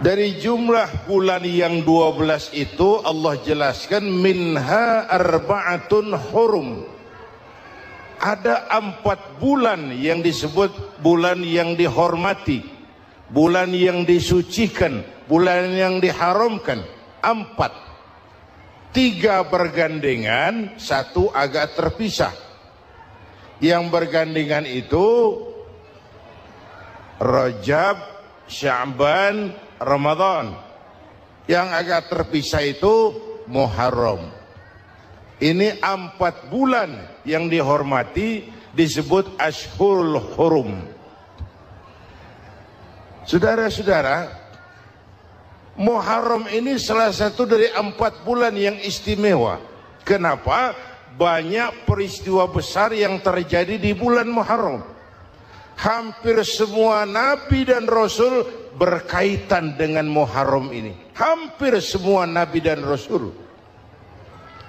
Dari jumlah bulan yang 12 itu Allah jelaskan minha arba'atun hurum. Ada 4 bulan yang disebut bulan yang dihormati, bulan yang disucikan, bulan yang diharamkan. 4, 3 bergandengan, 1 agak terpisah. Yang bergandengan itu Rajab, Sya'ban, Ramadan. Yang agak terpisah itu Muharram. Ini 4 bulan yang dihormati disebut Ashhurul Hurum. Saudara-saudara, Muharram ini salah satu dari 4 bulan yang istimewa. Kenapa? Banyak peristiwa besar yang terjadi di bulan Muharram. Hampir semua nabi dan rasul berkaitan dengan Muharram ini. Hampir semua nabi dan rasul.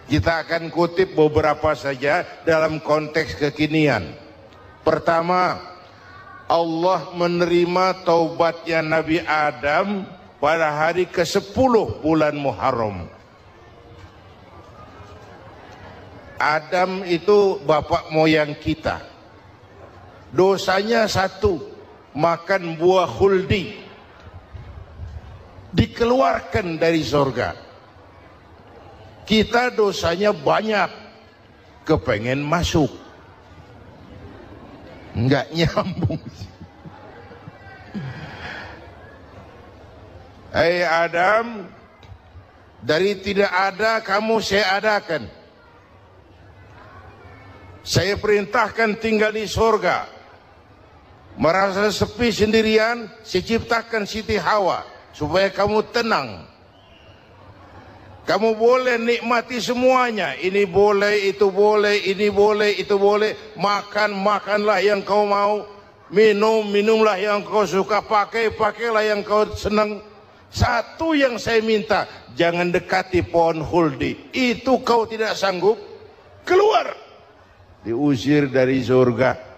Kita akan kutip beberapa saja dalam konteks kekinian. Pertama, Allah menerima taubatnya Nabi Adam pada hari ke-10 bulan Muharram. Adam itu bapak moyang kita. Dosanya 1, makan buah khuldi, dikeluarkan dari surga. Kita dosanya banyak, kepengen masuk, nggak nyambung. Hai Adam, dari tidak ada kamu saya adakan. Saya perintahkan tinggal di surga. Merasa sepi sendirian, saya ciptakan Siti Hawa supaya kamu tenang. Kamu boleh nikmati semuanya. Ini boleh, itu boleh, ini boleh, itu boleh. Makan, makanlah yang kau mau. Minum, minumlah yang kau suka. Pakai, pakailah yang kau senang. Satu yang saya minta, jangan dekati pohon khuldi. Itu kau tidak sanggup, keluar. Diusir dari surga.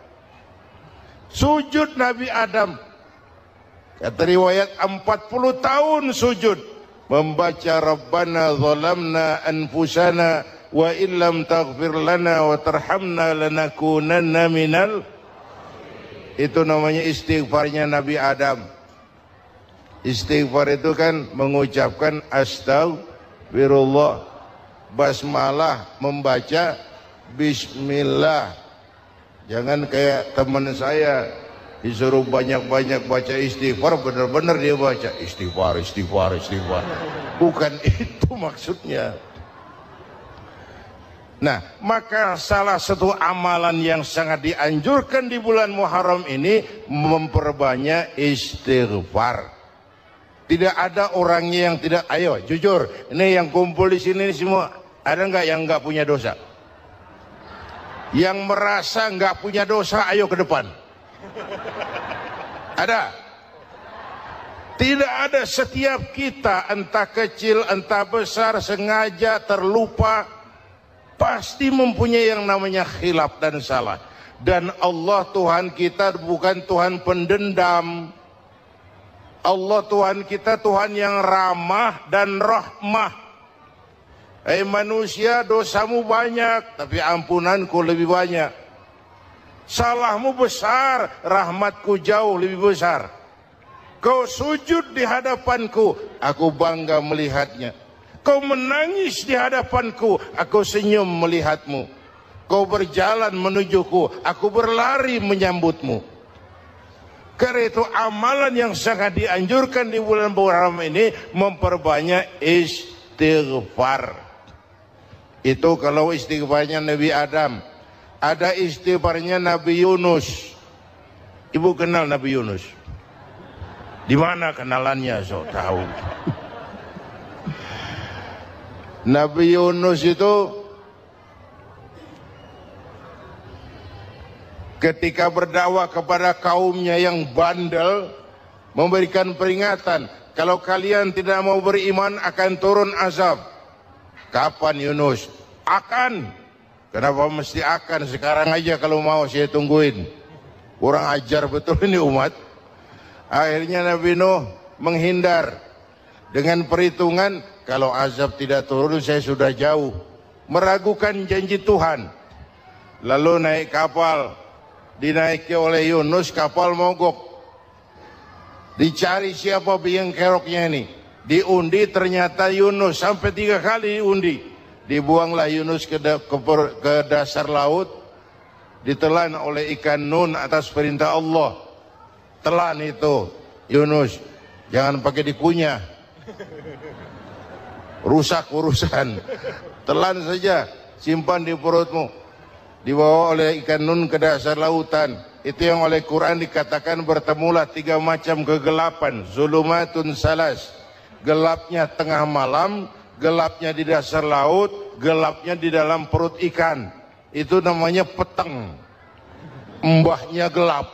Sujud Nabi Adam, kata riwayat 40 tahun sujud, membaca Rabbana zalamna anfusana wa illam taghfir lana wa tarhamna lanakunanna minal. Itu namanya istighfarnya Nabi Adam. Istighfar itu kan mengucapkan astagfirullah, basmalah, membaca bismillah. Jangan kayak teman saya disuruh banyak-banyak baca istighfar, benar-benar dia baca istighfar, istighfar, istighfar. Bukan itu maksudnya. Nah, maka salah satu amalan yang sangat dianjurkan di bulan Muharram ini memperbanyak istighfar. Tidak ada orangnya yang tidak, ayo jujur, ini yang kumpul di sini semua, ada nggak yang nggak punya dosa? Yang merasa nggak punya dosa, ayo ke depan. Ada? Tidak ada. Setiap kita, entah kecil, entah besar, sengaja, terlupa, pasti mempunyai yang namanya khilaf dan salah. Dan Allah Tuhan kita bukan Tuhan pendendam. Allah Tuhan kita Tuhan yang ramah dan rahmah. Manusia, dosamu banyak, tapi ampunanku lebih banyak. Salahmu besar, rahmatku jauh lebih besar. Kau sujud di hadapanku, aku bangga melihatnya. Kau menangis di hadapanku, aku senyum melihatmu. Kau berjalan menujuku, aku berlari menyambutmu. Karena itu amalan yang sangat dianjurkan di bulan Muharram ini memperbanyak istighfar. Itu kalau istighfarnya Nabi Adam. Ada istighfarnya Nabi Yunus. Ibu kenal Nabi Yunus? Di mana kenalannya? So tahu. Nabi Yunus itu ketika berdakwah kepada kaumnya yang bandel, memberikan peringatan, kalau kalian tidak mau beriman akan turun azab. Kapan Yunus? Akan. Kenapa mesti akan? Sekarang aja kalau mau saya tungguin. Kurang ajar betul ini umat. Akhirnya Nabi Nuh menghindar dengan perhitungan kalau azab tidak turun saya sudah jauh, meragukan janji Tuhan. Lalu naik kapal, dinaiki oleh Yunus, kapal mogok. Dicari siapa biang keroknya ini, diundi ternyata Yunus, sampai 3 kali diundi. Dibuanglah Yunus ke dasar laut, ditelan oleh ikan nun atas perintah Allah. Telan itu Yunus, jangan pakai dikunyah, rusak urusan. Telan saja, simpan di perutmu. Dibawa oleh ikan nun ke dasar lautan. Itu yang oleh Quran dikatakan bertemulah 3 macam kegelapan. Zulumatun salas, gelapnya tengah malam, gelapnya di dasar laut, gelapnya di dalam perut ikan. Itu namanya peteng, mbahnya gelap.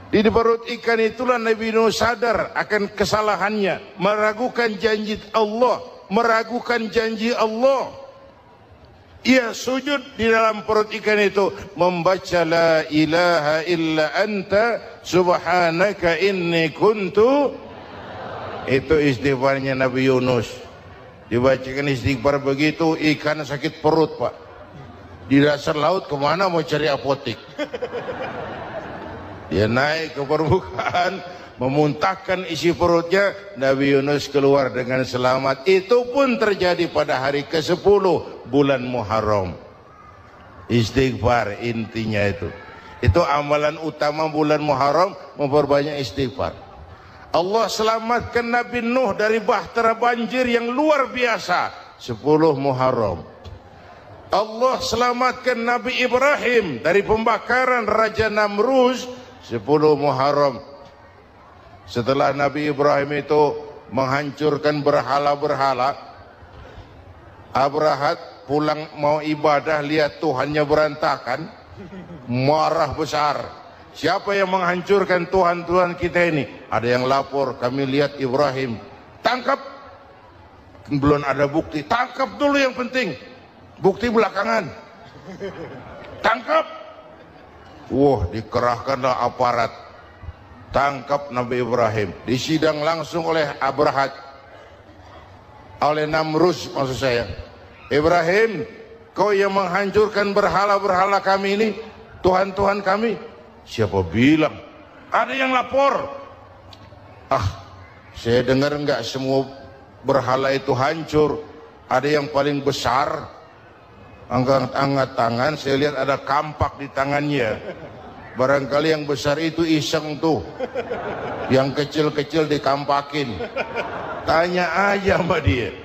Di perut ikan itulah Nabi Nuh sadar akan kesalahannya, meragukan janji Allah, meragukan janji Allah. Ia sujud di dalam perut ikan itu, membaca la ilaha illa anta subhanaka inni kuntu. Itu istighfarnya Nabi Yunus. Dibacakan istighfar begitu, ikan sakit perut, Pak. Di dasar laut kemana mau cari apotik? Dia naik ke permukaan, memuntahkan isi perutnya, Nabi Yunus keluar dengan selamat. Itu pun terjadi pada hari ke-10 bulan Muharram. Istighfar intinya itu. Itu amalan utama bulan Muharram, memperbanyak istighfar. Allah selamatkan Nabi Nuh dari bahtera banjir yang luar biasa 10 Muharram. Allah selamatkan Nabi Ibrahim dari pembakaran Raja Namrus 10 Muharram. Setelah Nabi Ibrahim itu menghancurkan berhala-berhala, Abrahat pulang mau ibadah, lihat Tuhannya berantakan, marah besar. Siapa yang menghancurkan Tuhan-Tuhan kita ini? Ada yang lapor, kami lihat Ibrahim. Tangkap. Belum ada bukti, tangkap dulu yang penting. Bukti belakangan. Tangkap. Wah, dikerahkanlah aparat. Tangkap Nabi Ibrahim. Disidang langsung oleh Abrahat, oleh Namrus maksud saya. Ibrahim, kau yang menghancurkan berhala-berhala kami ini, Tuhan-Tuhan kami. Siapa bilang? Ada yang lapor. Saya dengar enggak semua berhala itu hancur. Ada yang paling besar, angkat tangan, saya lihat ada kampak di tangannya. Barangkali yang besar itu iseng tuh, yang kecil-kecil dikampakin. Tanya aja sama dia,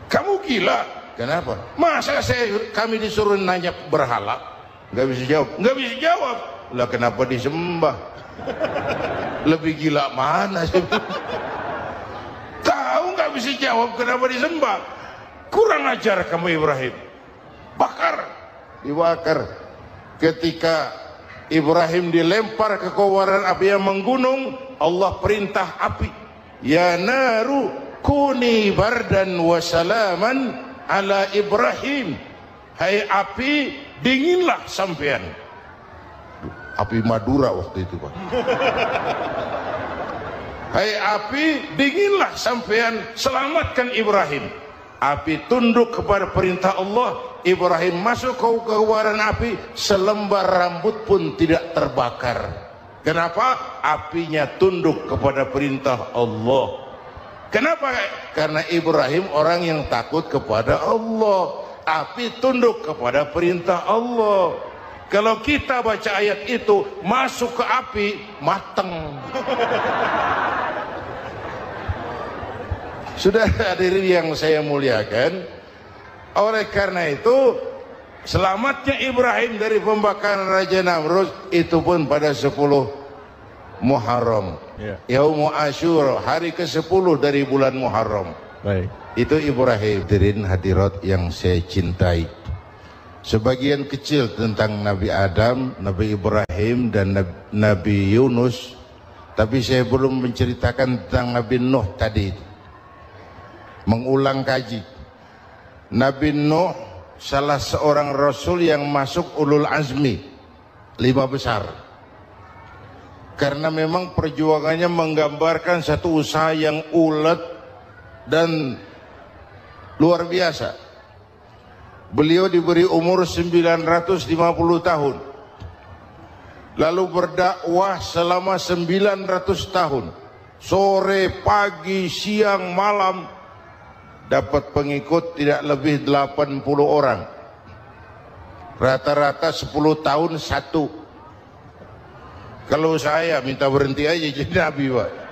kamu gila? Kenapa? Masa kami disuruh nanya berhala? Nggak bisa jawab. Nggak bisa jawab. Lah kenapa disembah? Lebih gila mana sih? Tahu nggak bisa jawab kenapa disembah? Kurang ajar kamu Ibrahim. Bakar, dibakar. Ketika Ibrahim dilempar ke kobaran api yang menggunung, Allah perintah api, ya naru kuni bardan wa salaman ala Ibrahim. Hai api, dinginlah sampean. Api Madura waktu itu, Pak. Hai api, dinginlah sampean, selamatkan Ibrahim. Api tunduk kepada perintah Allah. Ibrahim masuk ke kobaran api, selembar rambut pun tidak terbakar. Kenapa? Apinya tunduk kepada perintah Allah. Kenapa? Karena Ibrahim orang yang takut kepada Allah. Api tunduk kepada perintah Allah. Kalau kita baca ayat itu, masuk ke api, mateng. Sudah hadirin yang saya muliakan, oleh karena itu selamatnya Ibrahim dari pembakaran Raja Namrus itu pun pada 10 Muharram, Yaumul Asyura, hari ke-10 dari bulan Muharram. Baik. Itu Ibrahim. Hadirin hadirat yang saya cintai, sebagian kecil tentang Nabi Adam, Nabi Ibrahim dan Nabi Yunus, tapi saya belum menceritakan tentang Nabi Nuh tadi. Mengulang kaji. Nabi Nuh salah seorang rasul yang masuk ulul azmi 5 besar. karena memang perjuangannya menggambarkan satu usaha yang ulet dan luar biasa. Beliau diberi umur 950 tahun, lalu berdakwah selama 900 tahun, sore, pagi, siang, malam, dapat pengikut tidak lebih 80 orang, rata-rata 10 tahun satu. Kalau saya minta berhenti aja jadi nabi, Pak.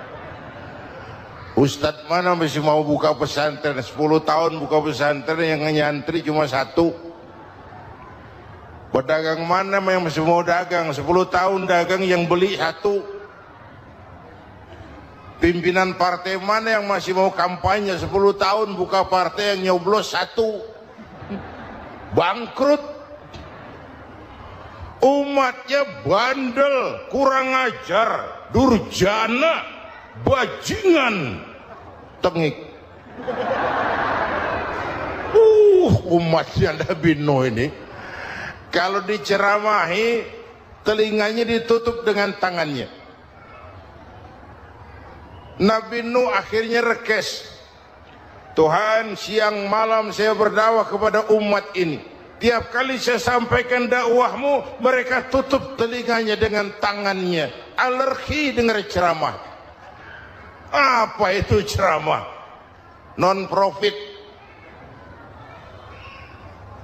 Ustadz mana masih mau buka pesantren? 10 tahun buka pesantren, yang nyantri cuma satu. Pedagang mana yang masih mau dagang? 10 tahun dagang, yang beli satu. Pimpinan partai mana yang masih mau kampanye? 10 tahun buka partai, yang nyoblos satu. Bangkrut. Umatnya bandel, kurang ajar, durjana, bajingan, tengik. Umatnya Nabi Nuh ini, kalau diceramahi, telinganya ditutup dengan tangannya. Nabi Nuh akhirnya rekes. Tuhan, siang malam saya berdakwah kepada umat ini. Tiap kali saya sampaikan dakwahmu, mereka tutup telinganya dengan tangannya. Alergi dengar ceramah. Apa itu ceramah? Non profit.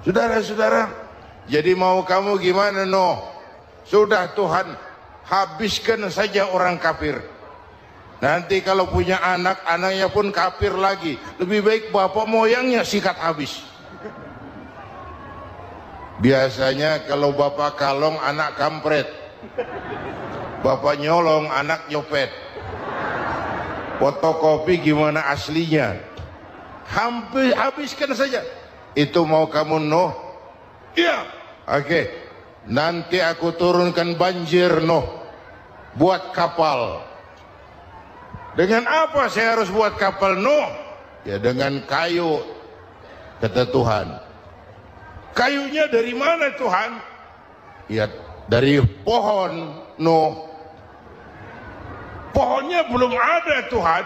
Saudara-saudara, jadi mau kamu gimana, no? Sudah Tuhan, habiskan saja orang kafir. Nanti kalau punya anak, anaknya pun kafir lagi. Lebih baik bapak moyangnya sikat habis. Biasanya kalau bapak kalong, anak kampret. Bapak nyolong, anak nyopet. Fotokopi gimana aslinya? Hampir habiskan saja. Itu mau kamu, Nuh? Iya. Oke. Nanti aku turunkan banjir, Nuh. Buat kapal. Dengan apa saya harus buat kapal, Nuh? Ya dengan kayu, kata Tuhan. Kayunya dari mana, Tuhan? Ya dari pohon, Nuh. Pohonnya belum ada, Tuhan.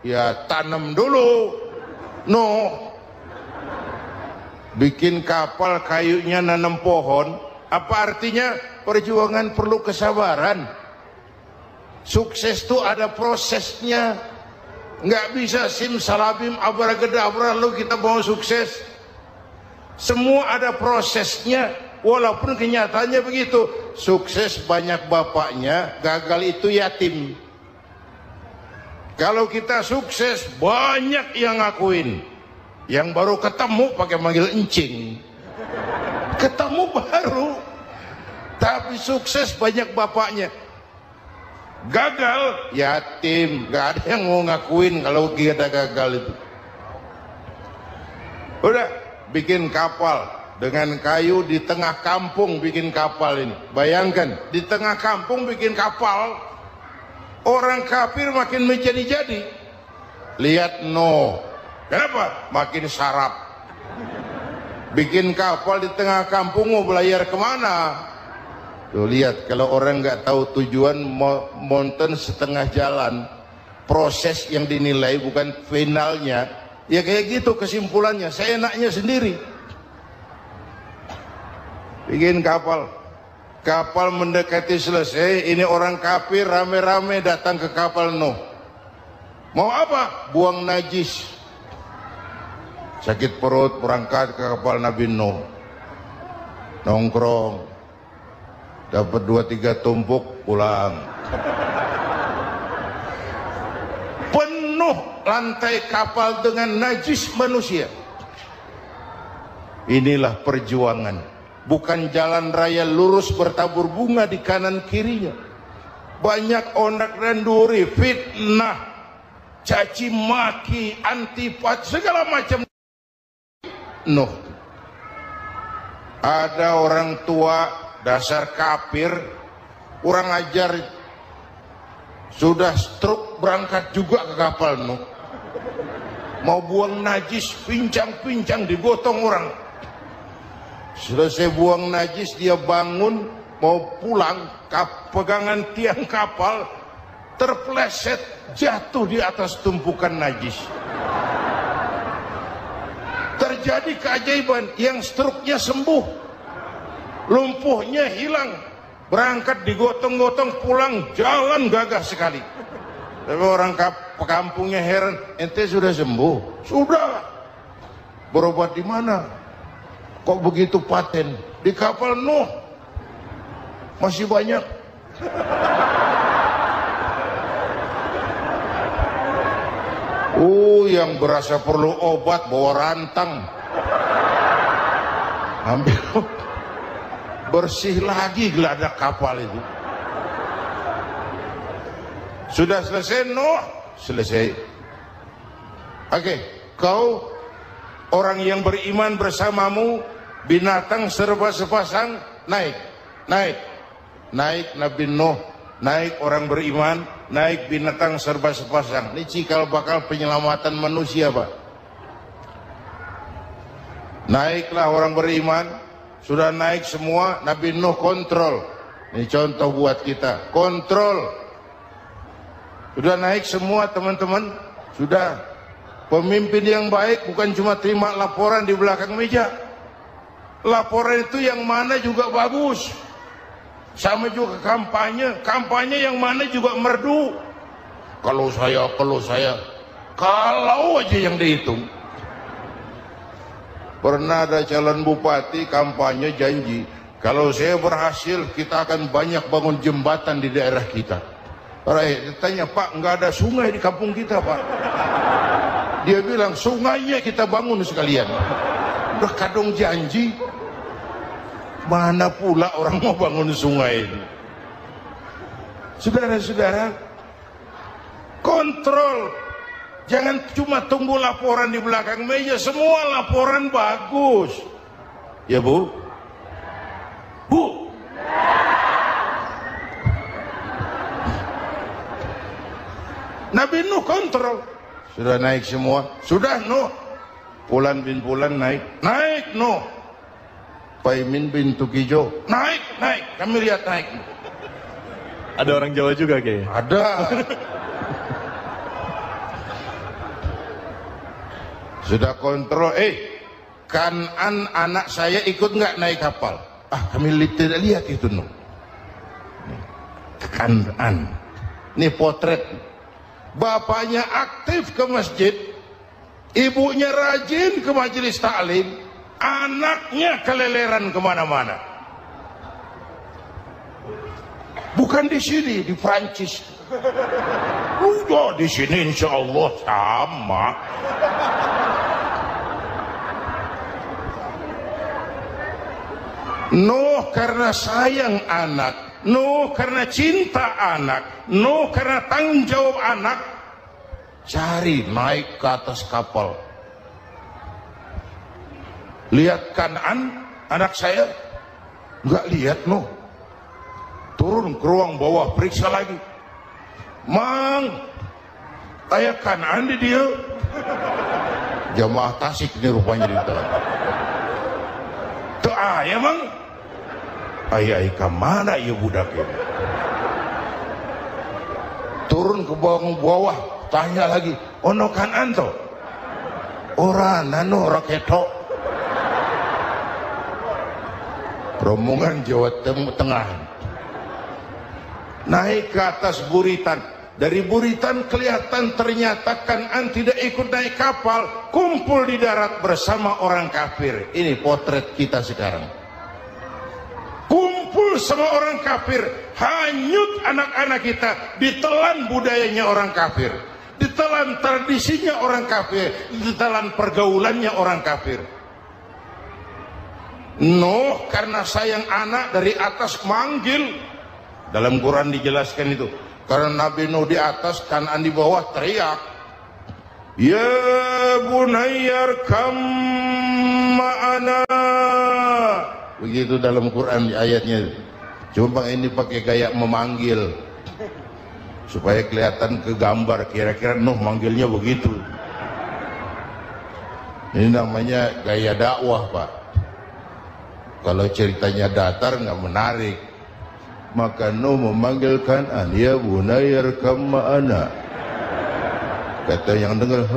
Ya tanam dulu, Nuh. Bikin kapal, kayunya nanam pohon. Apa artinya? Perjuangan perlu kesabaran. Sukses itu ada prosesnya. Nggak bisa simsalabim abracadabra lalu kita mau sukses. Semua ada prosesnya, walaupun kenyataannya begitu. Sukses banyak bapaknya, gagal itu yatim. Kalau kita sukses banyak yang ngakuin, yang baru ketemu pakai manggil encing. Ketemu baru, tapi sukses banyak bapaknya. Gagal yatim, gak ada yang mau ngakuin kalau kita gagal itu. Udah. Bikin kapal dengan kayu di tengah kampung, bikin kapal ini. Bayangkan, di tengah kampung bikin kapal. Orang kafir makin menjadi-jadi. Lihat Nuh. Kenapa? Makin sarap. Bikin kapal di tengah kampung, mau belayar kemana? Tuh lihat, kalau orang nggak tahu tujuan, mountain setengah jalan. Proses yang dinilai bukan finalnya. Ya kayak gitu kesimpulannya, saya enaknya sendiri. Bikin kapal. Kapal mendekati selesai, ini orang kafir rame-rame datang ke kapal Nuh. Mau apa? Buang najis. Sakit perut, berangkat ke kapal Nabi Nuh. Nongkrong. Dapat 2-3 tumpuk, pulang. Penuh lantai kapal dengan najis manusia. Inilah perjuangan. Bukan jalan raya lurus bertabur bunga di kanan kirinya. Banyak onak dan duri, fitnah, caci maki, antipat, segala macam. Nuh. Ada orang tua dasar kafir, kurang ajar, sudah stroke berangkat juga ke kapal Nuh. Mau buang najis, pincang-pincang digotong orang. Selesai buang najis, dia bangun, mau pulang, pegangan tiang kapal terpleset jatuh di atas tumpukan najis. Terjadi keajaiban, yang struknya sembuh, lumpuhnya hilang, berangkat digotong-gotong pulang, jalan gagah sekali. Tapi orang kampungnya heran, ente sudah sembuh? Sudah. Berobat di mana? Kok begitu paten? Di kapal Nuh. Masih banyak. Yang berasa perlu obat bawa rantang. Ambil bersih lagi geladak kapal itu. Sudah selesai Nuh? Selesai. Oke, kau orang yang beriman bersamamu, binatang serba sepasang, naik Nabi Nuh, naik orang beriman, naik binatang serba sepasang. Ini cikal bakal penyelamatan manusia, Pak. Naiklah orang beriman, sudah naik semua, Nabi Nuh kontrol. Ini contoh buat kita, kontrol. Sudah naik semua teman-teman, sudah. Pemimpin yang baik bukan cuma terima laporan di belakang meja. Laporan itu yang mana juga bagus. Sama juga kampanye yang mana juga merdu. Kalau aja yang dihitung. Pernah ada calon bupati kampanye janji, kalau saya berhasil kita akan banyak bangun jembatan di daerah kita. Tanya, Pak, nggak ada sungai di kampung kita, Pak. Dia bilang, sungainya kita bangun sekalian. Udah kadung janji, mana pula orang mau bangun sungai ini. Saudara-saudara, kontrol. Jangan cuma tunggu laporan di belakang meja, semua laporan bagus. Ya, Bu? Bu? Nabi Nuh kontrol. Sudah naik semua. Sudah Nuh. Pulan bin Pulan naik. Naik Nuh. Paimin bin Tukijo. Naik. Kami lihat naik. Ada orang Jawa juga kayaknya. Ada. Sudah kontrol. Kanan anak saya ikut nggak naik kapal? Kami tidak lihat itu Nuh. Kanan. Ini potret. Bapaknya aktif ke masjid, ibunya rajin ke majelis taklim, anaknya keleleran kemana-mana. Bukan di sini, di Prancis. Udah di sini insya Allah sama. Nuh karena sayang anak, Nuh karena cinta anak, Nuh karena tanggung jawab anak, cari naik ke atas kapal. Lihat Kanan, anak saya, nggak lihat Nuh. Turun ke ruang bawah, periksa lagi. Mang, ayah Kanan di dia. Jamaah Tasik ini rupanya di dalam. Tuh ayah Mang. Ayah ke mana ya budak ini? Turun ke bawah, tanya lagi, ono Kanan to? Ora nano raketo. Rombongan Jawa Tengah naik ke atas buritan. Dari buritan kelihatan ternyata Kanan tidak ikut naik kapal, kumpul di darat bersama orang kafir. Ini potret kita sekarang. Kumpul sama orang kafir, hanyut anak-anak kita, ditelan budayanya orang kafir, ditelan tradisinya orang kafir, ditelan pergaulannya orang kafir. Nuh karena sayang anak dari atas manggil. Dalam Quran dijelaskan itu. Karena Nabi Nuh di atas, Kanan di bawah, teriak, ya bunayyar kam ma'ana. Begitu dalam Quran ayatnya. Cuma ini pakai gaya memanggil supaya kelihatan ke gambar, kira-kira Nuh manggilnya begitu. Ini namanya gaya dakwah, Pak. Kalau ceritanya datar nggak menarik. Maka Nuh memanggil Kan'an, ya bunayya irkam ma'ana. Kata yang dengar,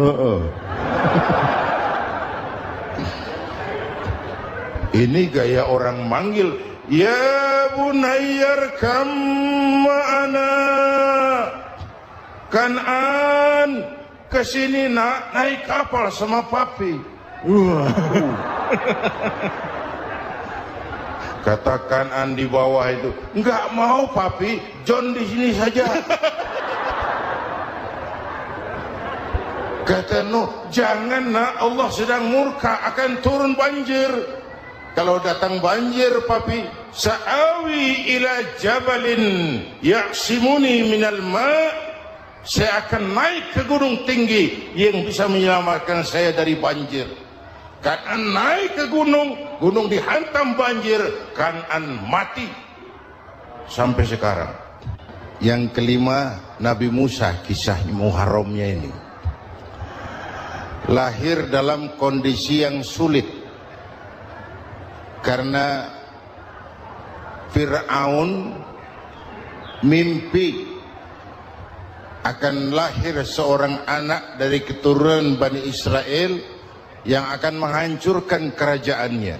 ini gaya orang manggil, ya bunayya irkam ma'ana. Kan'an, kesini nak, naik kapal sama papi. Kata Kan'an di bawah itu, enggak mau papi, John di sini saja. Kata Nuh, jangan nak, Allah sedang murka, akan turun banjir. Kalau datang banjir papi, sa'awi ila jabalin ya'simuni minal ma', saya akan naik ke gunung tinggi yang bisa menyelamatkan saya dari banjir. Kan'an naik ke gunung, gunung dihantam banjir, Kan'an mati sampai sekarang. Yang kelima, Nabi Musa, kisah Muharramnya ini lahir dalam kondisi yang sulit karena Fir'aun mimpi akan lahir seorang anak dari keturunan Bani Israel yang akan menghancurkan kerajaannya.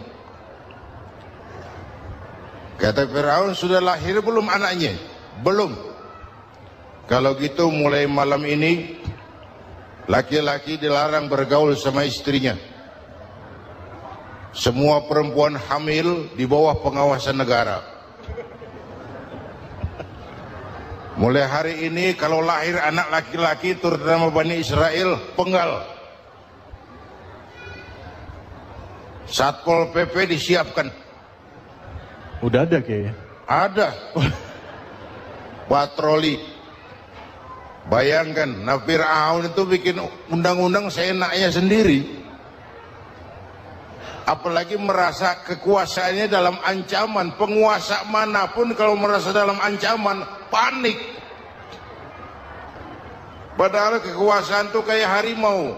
Kata Fir'aun, sudah lahir belum anaknya? Belum. Kalau gitu mulai malam ini laki-laki dilarang bergaul sama istrinya. Semua perempuan hamil di bawah pengawasan negara. Mulai hari ini kalau lahir anak laki-laki terutama Bani Israel, penggal. Satpol PP disiapkan. Udah ada kayaknya. Ada. Patroli. Bayangkan, nah Fir'aun itu bikin undang-undang seenaknya sendiri. Apalagi merasa kekuasaannya dalam ancaman. Penguasa manapun kalau merasa dalam ancaman, panik. Padahal kekuasaan itu kayak harimau.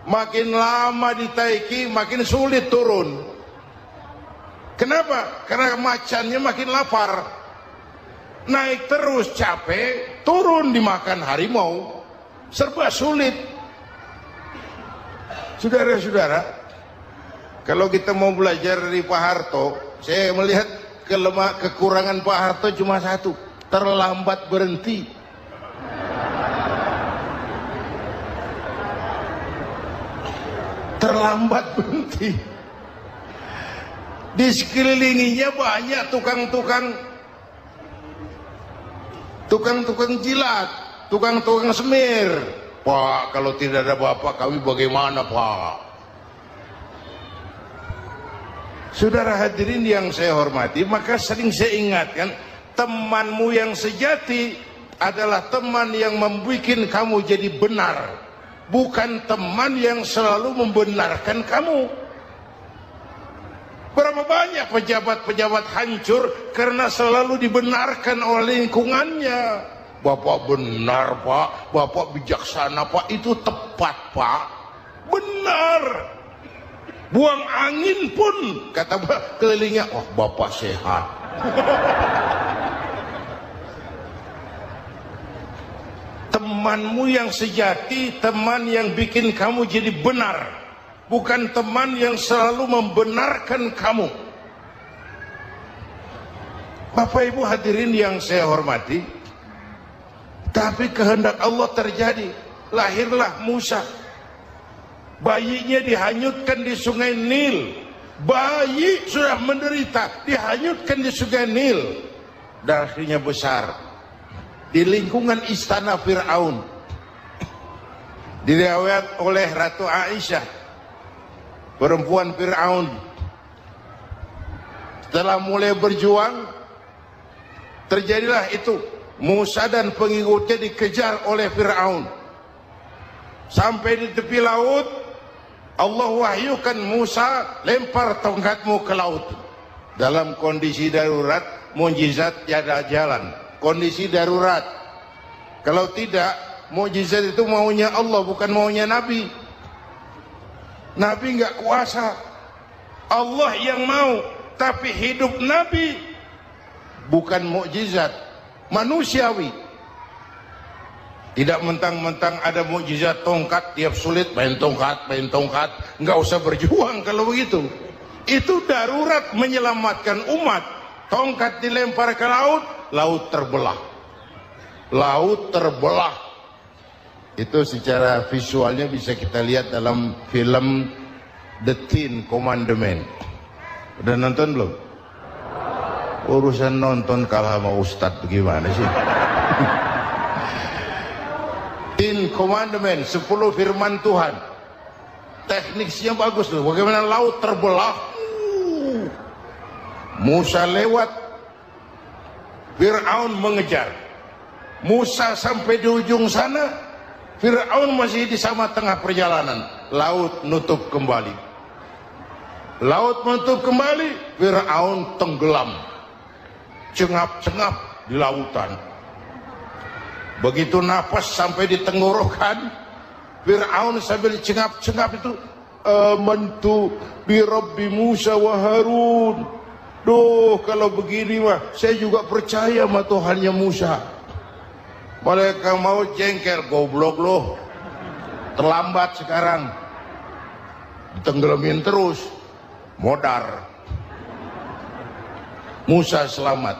Makin lama ditaiki, makin sulit turun. Kenapa? Karena macannya makin lapar. Naik terus capek, turun dimakan harimau. Serba sulit. Saudara-saudara, kalau kita mau belajar dari Pak Harto, saya melihat kekurangan Pak Harto cuma satu, terlambat berhenti. Terlambat berhenti. Di sekelilinginya banyak tukang-tukang jilat, tukang-tukang semir. Pak, kalau tidak ada bapak kami bagaimana, Pak? Saudara hadirin yang saya hormati, maka sering saya ingatkan, temanmu yang sejati adalah teman yang membuat kamu jadi benar, bukan teman yang selalu membenarkan kamu. Berapa banyak pejabat-pejabat hancur karena selalu dibenarkan oleh lingkungannya. Bapak benar, Pak. Bapak bijaksana, Pak. Itu tepat, Pak. Benar. Buang angin pun, kata kelilingnya, oh Bapak sehat. Temanmu yang sejati, teman yang bikin kamu jadi benar, bukan teman yang selalu membenarkan kamu. Bapak Ibu hadirin yang saya hormati, tapi kehendak Allah terjadi. Lahirlah Musa. Bayinya dihanyutkan di sungai Nil. Bayi sudah menderita, dihanyutkan di sungai Nil. Dan akhirnya besar di lingkungan istana Fir'aun. Diriwayat oleh Ratu Aisyah, perempuan Fir'aun, setelah mulai berjuang, terjadilah itu. Musa dan pengikutnya dikejar oleh Fir'aun. Sampai di tepi laut, Allah wahyukan Musa, lempar tongkatmu ke laut. Dalam kondisi darurat, mukjizat tiada jalan. Kondisi darurat. Kalau tidak, mukjizat itu maunya Allah, bukan maunya Nabi. Nabi nggak kuasa, Allah yang mau. Tapi hidup Nabi bukan mukjizat, manusiawi. Tidak mentang-mentang ada mukjizat tongkat, tiap sulit main tongkat, nggak usah berjuang kalau begitu. Itu darurat menyelamatkan umat. Tongkat dilempar ke laut, laut terbelah. Laut terbelah. Itu secara visualnya bisa kita lihat dalam film The Ten Commandments. Udah nonton belum? Urusan nonton kalah sama Ustadz bagaimana sih? Ten Commandments, 10 firman Tuhan. Tekniknya bagus loh. Bagaimana laut terbelah. Musa lewat. Fir'aun mengejar. Musa sampai di ujung sana. Fir'aun masih di sama tengah perjalanan. Laut nutup kembali. Laut menutup kembali. Fir'aun tenggelam. Cengap-cengap di lautan. Begitu nafas sampai di tenggorokan, Fir'aun sambil cengap-cengap itu, amantu bi Rabbi Musa wa Harun. Duh, kalau begini mah saya juga percaya sama Tuhannya Musa. Mereka mau jengkel, goblok loh. Terlambat sekarang. Ditenggelamin terus. Modar. Musa selamat.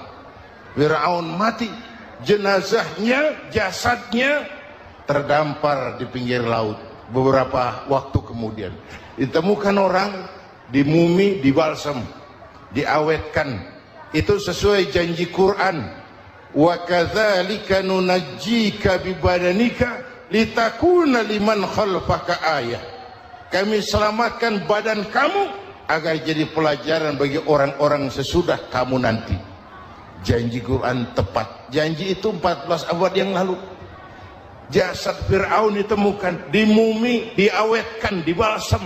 Fir'aun mati. Jenazahnya, jasadnya terdampar di pinggir laut. Beberapa waktu kemudian ditemukan orang, dimumi, dibalsam, diawetkan. Itu sesuai janji Quran. Wa kadzalika nunajjika bi badanika litakuna liman khalfaka ayah. Kami selamatkan badan kamu agar jadi pelajaran bagi orang-orang sesudah kamu nanti. Janji Quran tepat. Janji itu 14 abad yang lalu. Jasad Fir'aun ditemukan, dimumi, diawetkan, dibalsam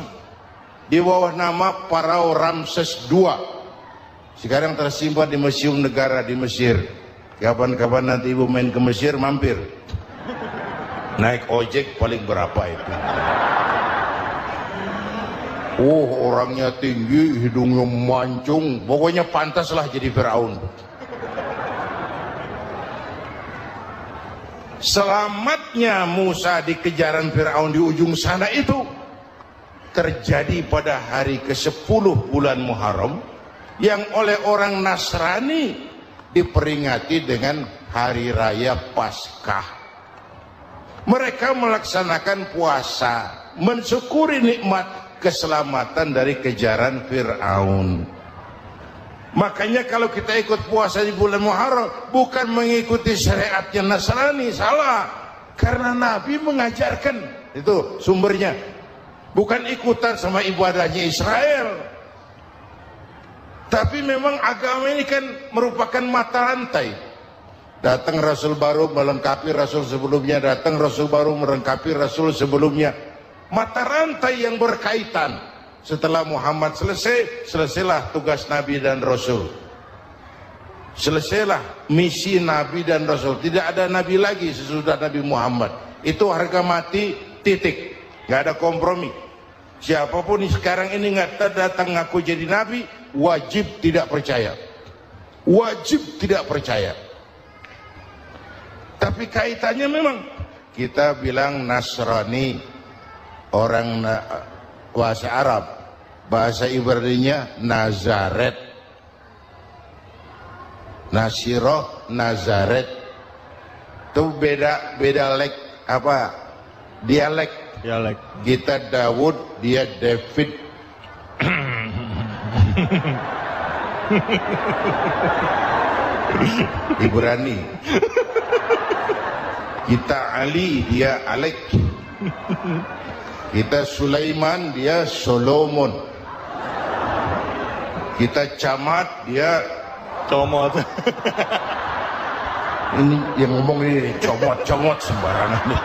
di bawah nama Pharao Ramses II. Sekarang tersimpan di Museum Negara di Mesir. Kapan-kapan nanti ibu main ke Mesir, mampir. Naik ojek paling berapa itu? Orangnya tinggi, hidungnya mancung, pokoknya pantaslah jadi Fir'aun. Selamatnya Musa di kejaran Fir'aun di ujung sana itu terjadi pada hari ke-10 bulan Muharram, yang oleh orang Nasrani diperingati dengan hari raya Paskah. Mereka melaksanakan puasa, mensyukuri nikmat keselamatan dari kejaran Fir'aun. Makanya kalau kita ikut puasa di bulan Muharram, bukan mengikuti syariatnya Nasrani, salah. Karena Nabi mengajarkan, itu sumbernya. Bukan ikutan sama ibadahnya Israel. Tapi memang agama ini kan merupakan mata rantai. Datang Rasul baru melengkapi Rasul sebelumnya, datang Rasul baru melengkapi Rasul sebelumnya. Mata rantai yang berkaitan. Setelah Muhammad selesai, selesailah tugas Nabi dan Rasul. Selesailah misi Nabi dan Rasul. Tidak ada Nabi lagi sesudah Nabi Muhammad. Itu harga mati, titik. Gak ada kompromi. Siapapun sekarang ini nggak datang ngaku jadi Nabi, wajib tidak percaya. Wajib tidak percaya. Tapi kaitannya memang, kita bilang Nasrani, orang bahasa Arab, bahasa Ibraninya Nazaret, Nasiroh, Nazaret. Itu beda dialek. Kita Daud, dia David. Ibrani. Kita Ali, dia Alek. Kita Sulaiman, dia Solomon. Kita Camat, dia Comot. Ini yang ngomong ini comot sembarangan nih.